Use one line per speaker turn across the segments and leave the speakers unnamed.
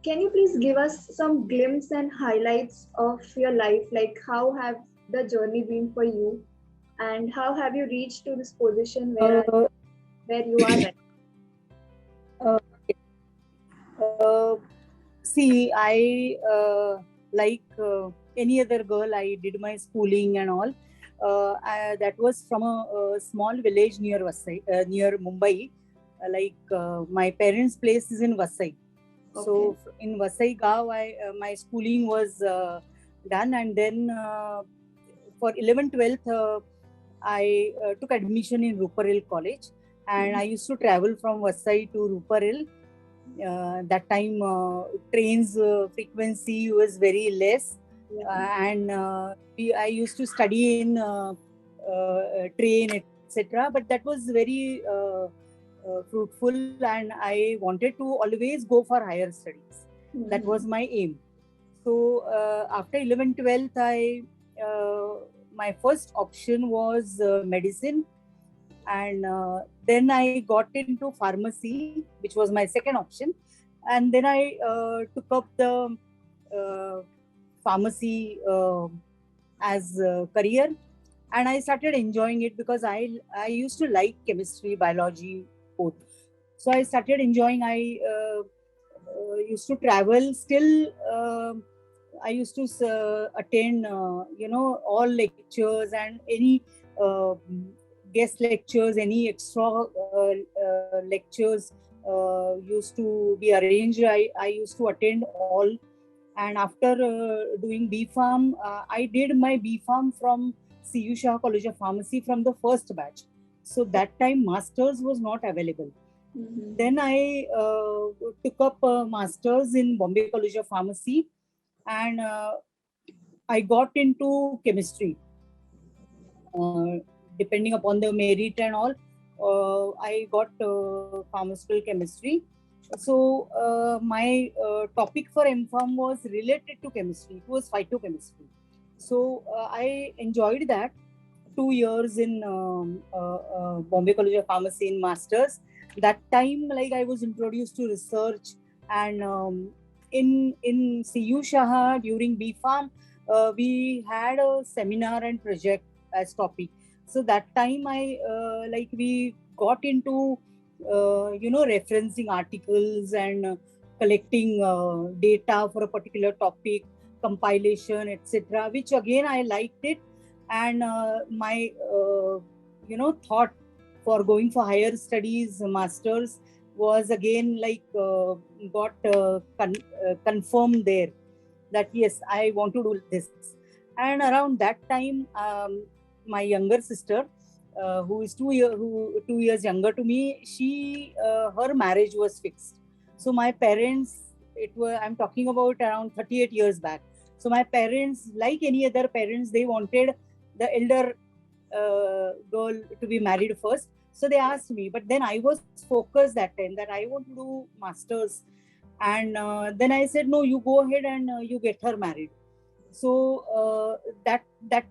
can you please give us some glimpse and highlights of your life? Like how have the journey been for you, and how have you reached to this position
Uh,
where you are right?
uh, uh, See, I like any other girl, I did my schooling and all. That was from a small village near Vasai, near Mumbai. My parents' place is in Vasai. So in Vasai Gaon, my schooling was done, and then for 11th, 12th, I took admission in Ruparel College, and I used to travel from Vasai to Ruparel. That time trains frequency was very less, and I used to study in train, etc. But that was very fruitful, and I wanted to always go for higher studies. That was my aim. So after 11th, 12th, my first option was medicine, and then I got into pharmacy, which was my second option, and then I took up the pharmacy as a career, and I started enjoying it because I used to like chemistry, biology, both. So I started enjoying. I used to travel. Still, I used to attend, all lectures and any guest lectures, any extra lectures used to be arranged. I used to attend all. And after doing B.Pharm, I did my B.Pharm from Shah College of Pharmacy from the first batch. So that time masters was not available. Then I took up masters in Bombay College of Pharmacy, and I got into chemistry. Depending upon the merit and all, I got pharmaceutical chemistry. So my topic for M.Pharm was related to chemistry. It was phytochemistry. So I enjoyed that 2 years in Bombay College of Pharmacy in masters. That time, like, I was introduced to research, and in CU Shah during B.Pharm, we had a seminar and project as topic. So that time we got into referencing articles and collecting data for a particular topic, compilation, etc., which again I liked it. And my thought for going for higher studies, masters, was again got confirmed there, that yes, I want to do this. And around that time, my younger sister, who is 2 years younger to me, her marriage was fixed. So my parents, I'm talking about around 38 years back. So my parents, like any other parents, they wanted the elder girl to be married first. So they asked me, but then I was focused that time that I want to do masters. And then I said, no, you go ahead and you get her married. So that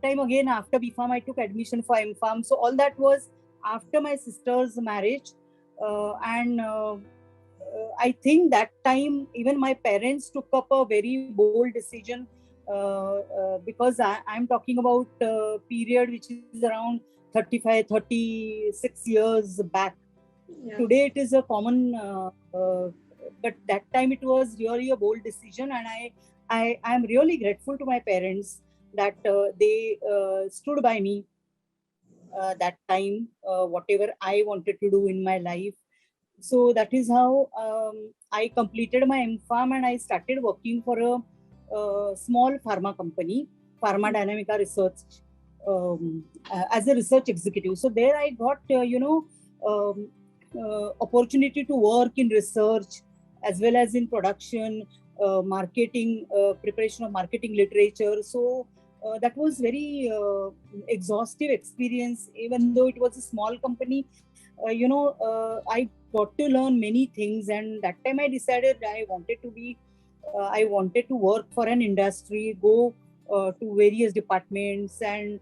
time again, after B.Pharm, I took admission for M.Pharm. So all that was after my sister's marriage. And I think that time even my parents took up a very bold decision, because I'm talking about a period which is around 35, 36 years back. Today it is a common, but that time it was really a bold decision, and I am really grateful to my parents that they stood by me that time, whatever I wanted to do in my life. So that is how I completed my M.Pharm, and I started working for a small pharma company, Pharma Dynamica Research, as a research executive. So there I got, opportunity to work in research as well as in production, marketing, preparation of marketing literature. So that was very exhaustive experience. Even though it was a small company, I got to learn many things. And that time I decided I wanted to work for an industry, go to various departments. And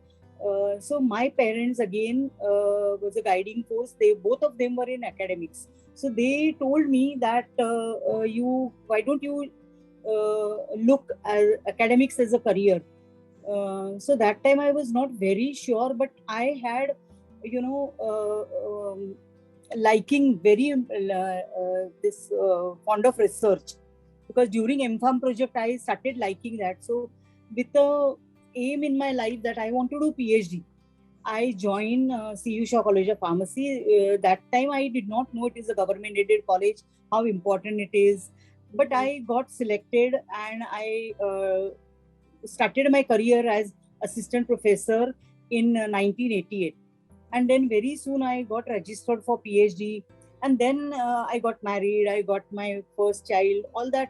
so my parents again was a guiding force. Both of them were in academics. So they told me that why don't you look at academics as a career. So that time I was not very sure, but I had, liking very this fond of research, because during M.Pharm project I started liking that. So with the aim in my life that I want to do PhD, I joined Shah College of Pharmacy. That time I did not know it is a government aided college, how important it is. But I got selected, and I started my career as assistant professor in 1988. And then very soon I got registered for PhD. And then I got married, I got my first child, all that.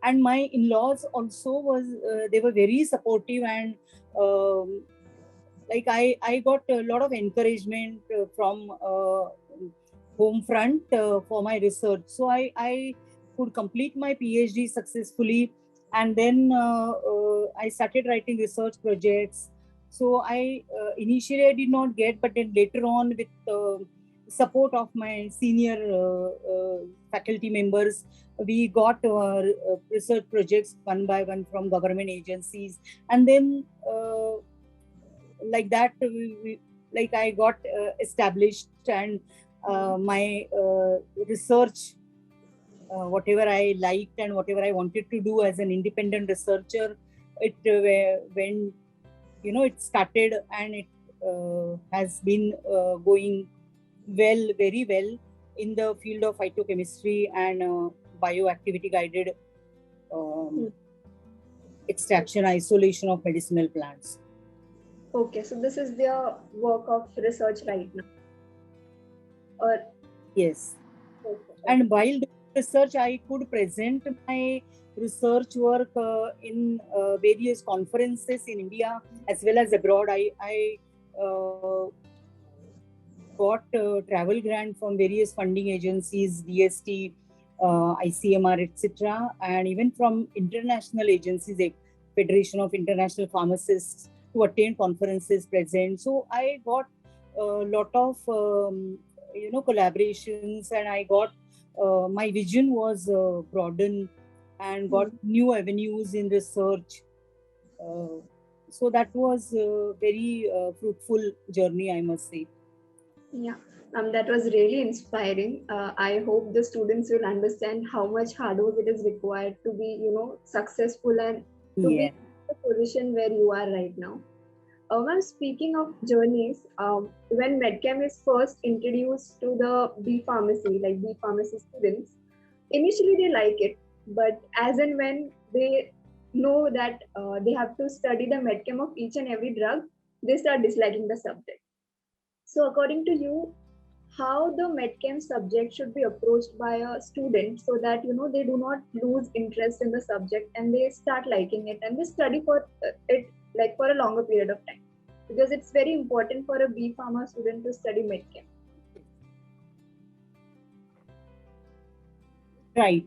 And my in-laws also they were very supportive, and like I got a lot of encouragement from home front for my research. So I could complete my PhD successfully, and then I started writing research projects. So I initially I did not get, but then later on, with support of my senior faculty members, we got research projects one by one from government agencies, and then like that like I got established, and my research, whatever I liked and whatever I wanted to do as an independent researcher, it when it started, and it has been going well, very well, in the field of phytochemistry and bioactivity guided extraction, isolation of medicinal plants.
Okay, so this is their work of research right now. Or
yes. Okay. And while doing research, I could present my research work in various conferences in India as well as abroad. I got travel grant from various funding agencies, DST, ICMR, etc., and even from international agencies like Federation of International Pharmacists, to attend conferences, present. So I got a lot of collaborations, and I got my vision was broadened and got new avenues in research. So that was a very fruitful journey, I must say.
Yeah, that was really inspiring. I hope the students will understand how much hard work it is required to be, successful and to be in the position where you are right now. Ma'am, speaking of journeys, when Medchem is first introduced to the B Pharmacy, like B Pharmacy students, initially they like it, but as and when they know that they have to study the Medchem of each and every drug, they start disliking the subject. So according to you, how the Medchem subject should be approached by a student so that they do not lose interest in the subject and they start liking it and they study for it like for a longer period of time, because it's very important for a B Pharma student to study Medchem.
Right.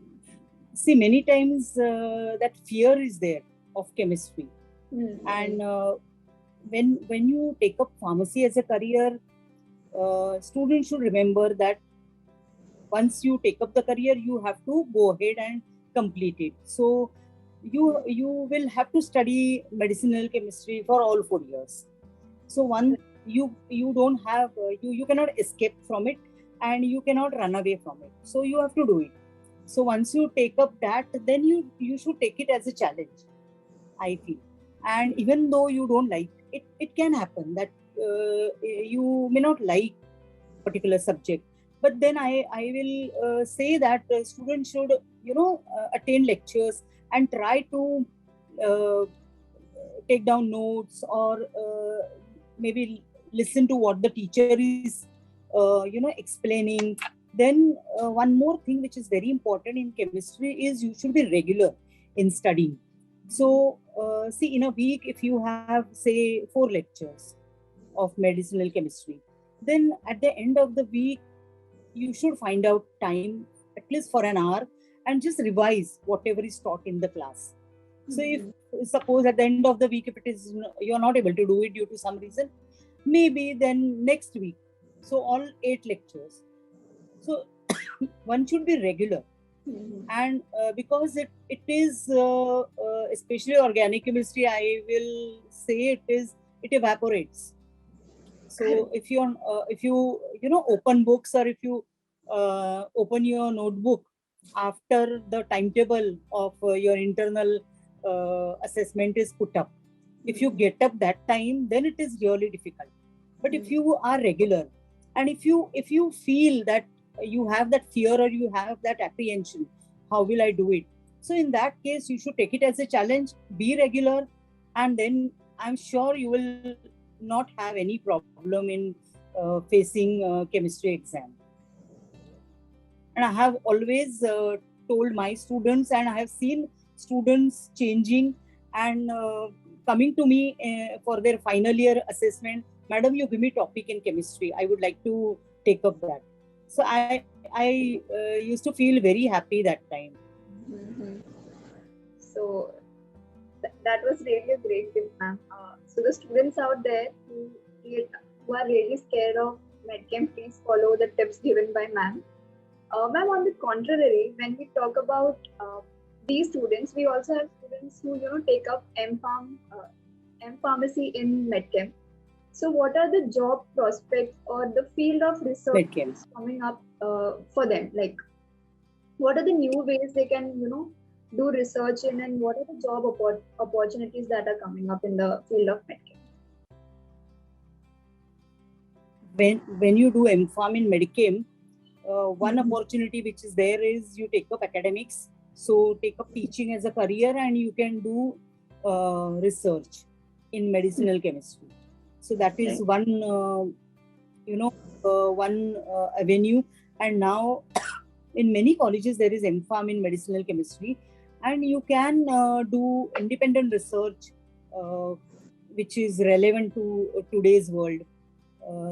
See, many times that fear is there of chemistry, and when you take up pharmacy as a career, students should remember that once you take up the career, you have to go ahead and complete it. So you will have to study medicinal chemistry for all 4 years. So one, you don't have you cannot escape from it, and you cannot run away from it. So you have to do it. So once you take up that, then you should take it as a challenge, I feel. And even though you don't like it, it can happen that you may not like particular subject, but then I will say that students should attend lectures and try to take down notes, or maybe listen to what the teacher is explaining. Then one more thing which is very important in chemistry is you should be regular in studying. So see, in a week, if you have say 4 lectures of medicinal chemistry, then at the end of the week you should find out time at least for an hour and just revise whatever is taught in the class. So if suppose at the end of the week, if it is you are not able to do it due to some reason, maybe then next week, so all 8 lectures. So one should be regular. And because it is especially organic chemistry, I will say it evaporates. So if you open books, or if you open your notebook after the timetable of your internal assessment is put up, if you get up that time, then it is really difficult. But if you are regular, and if you feel that you have that fear or you have that apprehension, how will I do it? So in that case, you should take it as a challenge, be regular, and then I'm sure you will not have any problem in facing chemistry exam. And I have always told my students, and I have seen students changing and coming to me for their final year assessment. Madam, you give me topic in chemistry, I would like to take up that. So I used to feel very happy that time.
So that was really a great tip, ma'am. So the students out there who are really scared of Medchem, please follow the tips given by ma'am. Ma'am, on the contrary, when we talk about these students, we also have students who take up M.Pharm, M.Pharmacy in Medchem. So what are the job prospects or the field of research coming up for them? Like, what are the new ways they can do research in, and what are the job opportunities that are coming up in the field of Medchem?
When you do M.Pharm in Medchem, one opportunity which is there is you take up academics. So take up teaching as a career, and you can do research in medicinal chemistry. So that is one avenue. And now in many colleges there is M.Pharm in medicinal chemistry, and you can do independent research which is relevant to today's world.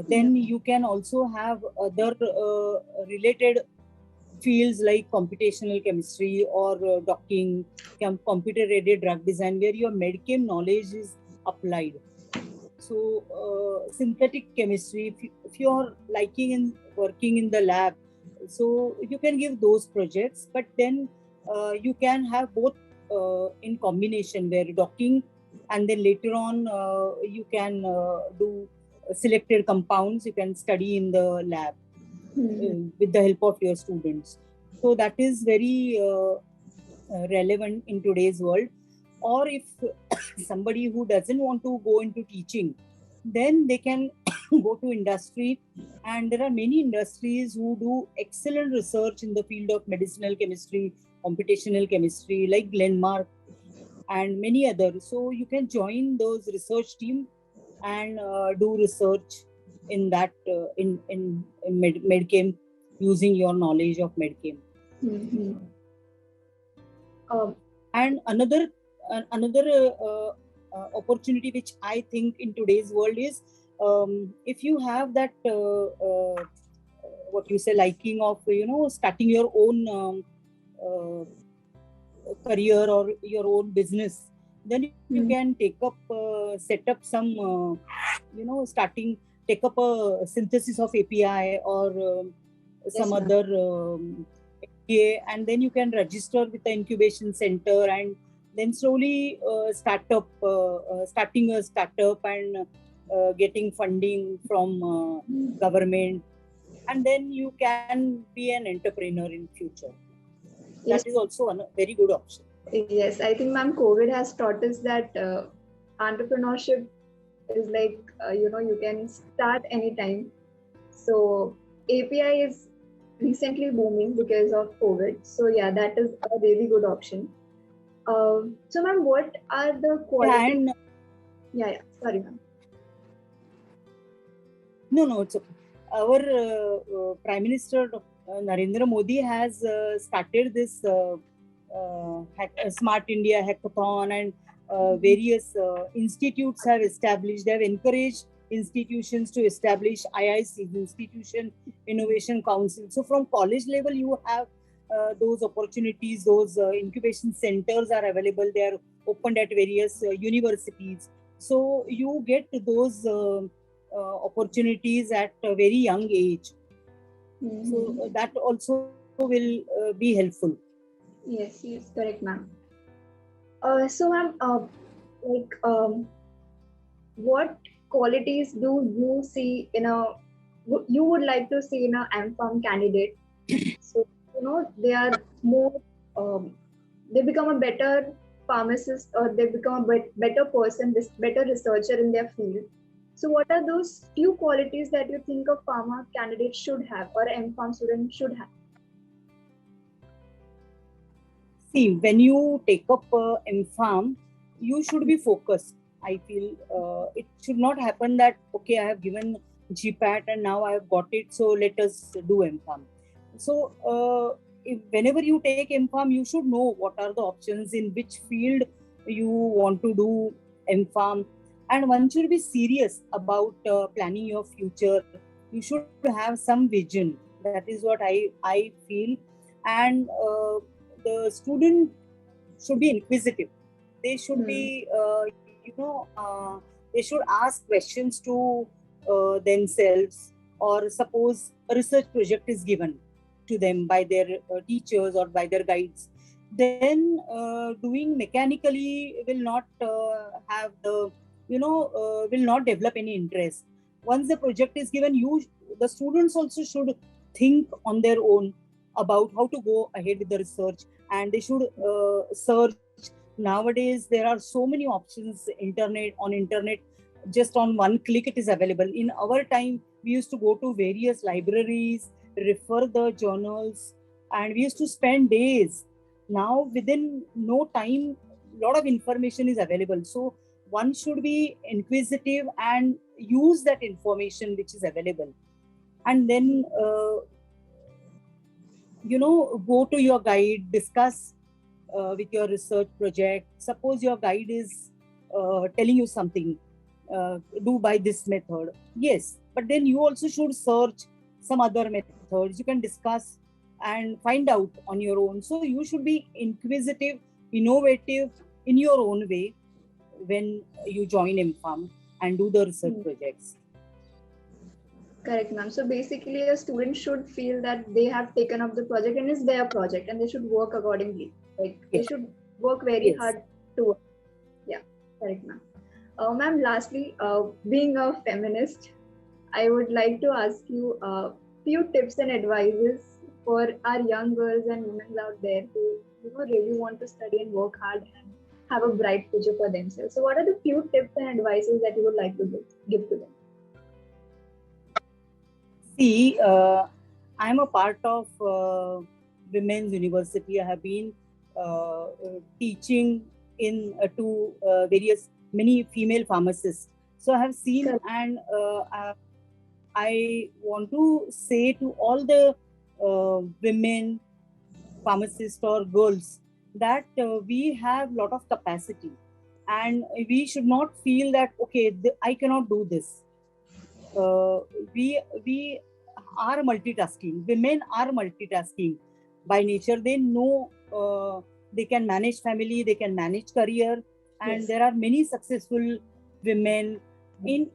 Then you can also have other related fields like computational chemistry or docking, computer-aided drug design, where your Medchem knowledge is applied. So synthetic chemistry, if you are liking in working in the lab, so you can give those projects. But then you can have both in combination, where docking, and then later on you can do selected compounds you can study in the lab with the help of your students. So that is very relevant in today's world. Or if somebody who doesn't want to go into teaching, then they can go to industry, and there are many industries who do excellent research in the field of medicinal chemistry, computational chemistry, like Glenmark and many others. So you can join those research team and do research in that in Medchem, using your knowledge of Medchem. And another opportunity which I think in today's world is, if you have that what you say, liking of starting your own career or your own business, then you can take up set up some take up a synthesis of API or some other API, and then you can register with the incubation center, and then slowly starting a startup and getting funding from government, and then you can be an entrepreneur in future. That is also a very good option.
Yes, I think, ma'am, COVID has taught us that entrepreneurship is like, you can start anytime. So API is recently booming because of COVID. So yeah, that is a really good option. So ma'am, what are the qualities? Sorry, ma'am.
No, it's okay. Our Prime Minister Narendra Modi has started this Smart India Hackathon, and various institutes have established. They have encouraged institutions to establish IICs, Institution Innovation Council. So from college level, you have those opportunities. Those incubation centers are available. They are opened at various universities. So you get those opportunities at a very young age. So that also will be helpful.
Yes, yes, correct, ma'am. So, ma'am, like, what qualities do you see in a you would like to see in a M.Pharm candidate? So, they are more, they become a better pharmacist, or they become a better person, this better researcher in their field. So, what are those few qualities that you think a pharma candidate should have, or M.Pharm student should have?
See, when you take up M.Pharm, you should be focused. I feel it should not happen that, okay, I have given GPAT and now I have got it, so let us do M.Pharm. So, whenever you take M.Pharm, you should know what are the options, in which field you want to do M.Pharm. And one should be serious about planning your future. You should have some vision. That is what I feel. And the student should be inquisitive. They should be, they should ask questions to themselves, or suppose a research project is given to them by their teachers or by their guides. Then doing mechanically will not have the, will not develop any interest. Once the project is given, the students also should think on their own about how to go ahead with the research, and they should search. Nowadays there are so many options on internet. Just on one click it is available. In our time we used to go to various libraries, refer the journals, and we used to spend days. Now within no time lot of information is available, so one should be inquisitive and use that information which is available. And then go to your guide, discuss with your research project. Suppose your guide is telling you something, do by this method. Yes, but then you also should search some other methods. You can discuss and find out on your own. So you should be inquisitive, innovative in your own way when you join M.Pharm and do the research projects.
Correct, ma'am. So basically, a student should feel that they have taken up the project and it's their project, and they should work accordingly. Like, they should work very hard to work. Yeah, correct, ma'am. Ma'am, lastly, being a feminist, I would like to ask you a few tips and advices for our young girls and women out there who really want to study and work hard and have a bright future for themselves. So, what are the few tips and advices that you would like to give to them?
See, I'm a part of Women's University. I have been teaching in to various many female pharmacists. So I have seen, and I want to say to all the women pharmacists or girls that we have lot of capacity, and we should not feel that, okay, I cannot do this. We are multitasking. Women are multitasking by nature. They know they can manage family, they can manage career, and there are many successful women in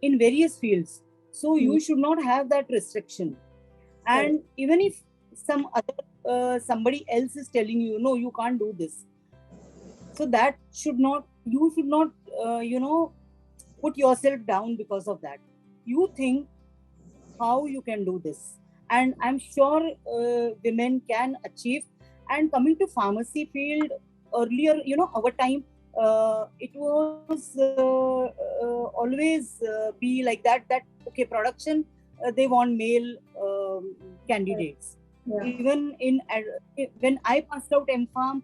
various fields. So you should not have that restriction. And even if somebody else is telling you, no, you can't do this, so that you should not put yourself down because of that. You think how you can do this, and I'm sure women can achieve. And coming to pharmacy field, earlier, our time, it was always be like that okay, production, they want male candidates. Even when I passed out M.Pharm,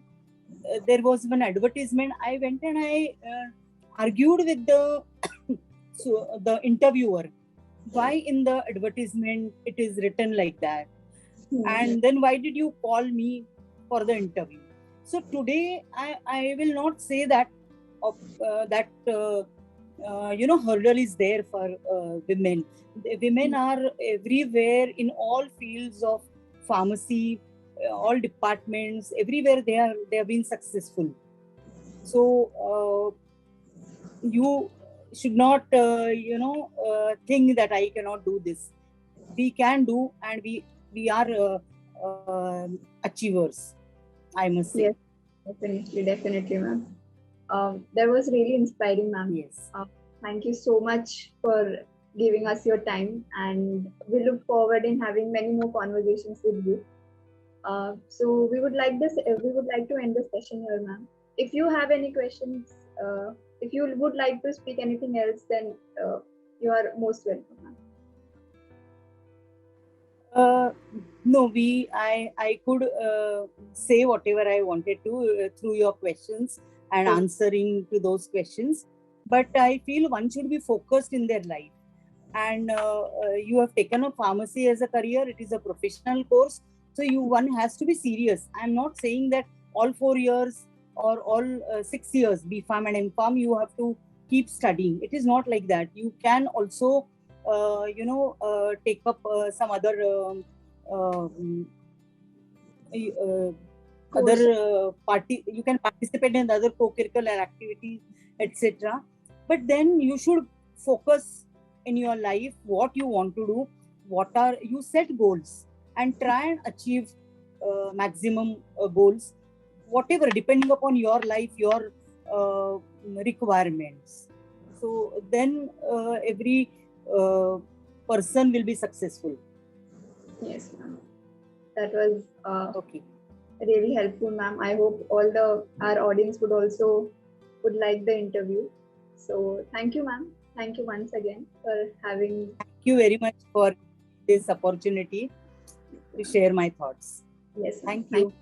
there was one advertisement. I went and I argued with the interviewer, why in the advertisement it is written like that, and then why did you call me for the interview? So today I will not say that hurdle is there for women. Women are everywhere in all fields of pharmacy, all departments, everywhere they have been successful. So you should not think that I cannot do this. We can do, and we are achievers. I must say.
Yes, definitely, ma'am. That was really inspiring, ma'am.
Yes.
Thank you so much for giving us your time, and we look forward in having many more conversations with you. So we would like to end the session here, ma'am. If you have any questions, if you would like to speak anything else, then you are most welcome, ma'am.
No, I could say whatever I wanted to through your questions and answering to those questions. But I feel one should be focused in their life. And you have taken up pharmacy as a career. It is a professional course. So one has to be serious. I'm not saying that all 4 years or all 6 years, B.Pharm and M.Pharm, you have to keep studying. It is not like that. You can also take up some other party. You can participate in other co-curricular activities, etc. But then you should focus in your life what you want to do. You set goals and try and achieve maximum goals, whatever, depending upon your life, your requirements. So then every person will be successful.
Yes, ma'am. That was
Okay.
Really helpful, ma'am. I hope our audience would like the interview. So thank you, ma'am. Thank you once again for having.
Thank you very much for this opportunity to share my thoughts.
Yes,
thank you.